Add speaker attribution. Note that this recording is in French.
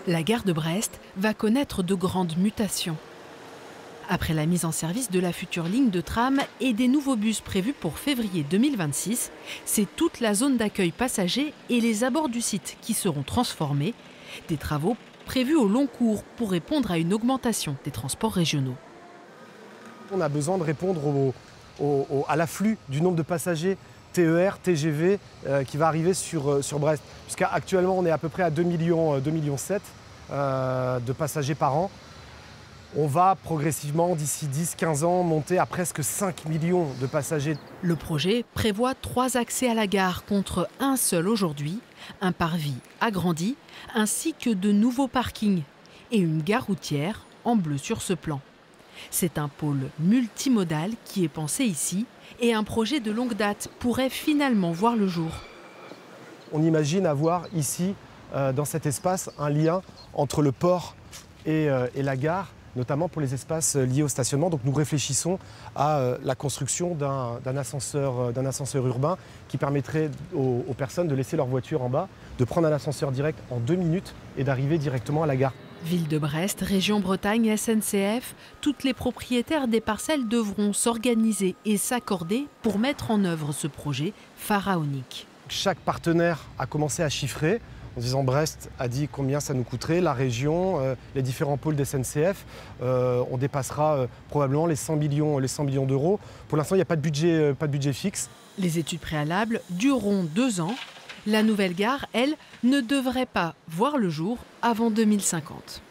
Speaker 1: La gare de Brest va connaître de grandes mutations. Après la mise en service de la future ligne de tram et des nouveaux bus prévus pour février 2026, c'est toute la zone d'accueil passager et les abords du site qui seront transformés. Des travaux prévus au long cours pour répondre à une augmentation des transports régionaux.
Speaker 2: On a besoin de répondre à l'afflux du nombre de passagers TER, TGV qui va arriver sur Brest. Puisqu'actuellement, on est à peu près à 2,7 millions de passagers par an. On va progressivement, d'ici 10-15 ans, monter à presque 5 millions de passagers.
Speaker 1: Le projet prévoit 3 accès à la gare contre un seul aujourd'hui, un parvis agrandi, ainsi que de nouveaux parkings et une gare routière en bleu sur ce plan. C'est un pôle multimodal qui est pensé ici et un projet de longue date pourrait finalement voir le jour.
Speaker 2: On imagine avoir ici, dans cet espace, un lien entre le port et la gare, notamment pour les espaces liés au stationnement. Donc nous réfléchissons à la construction d'un ascenseur urbain qui permettrait aux personnes de laisser leur voiture en bas, de prendre un ascenseur direct en 2 minutes et d'arriver directement à la gare.
Speaker 1: Ville de Brest, Région Bretagne, SNCF, toutes les propriétaires des parcelles devront s'organiser et s'accorder pour mettre en œuvre ce projet pharaonique.
Speaker 2: Chaque partenaire a commencé à chiffrer en disant Brest a dit combien ça nous coûterait, la région, les différents pôles d'SNCF, on dépassera probablement les 100 millions d'euros. Pour l'instant, il n'y a pas de budget fixe.
Speaker 1: Les études préalables dureront 2 ans. La nouvelle gare, elle, ne devrait pas voir le jour avant 2050.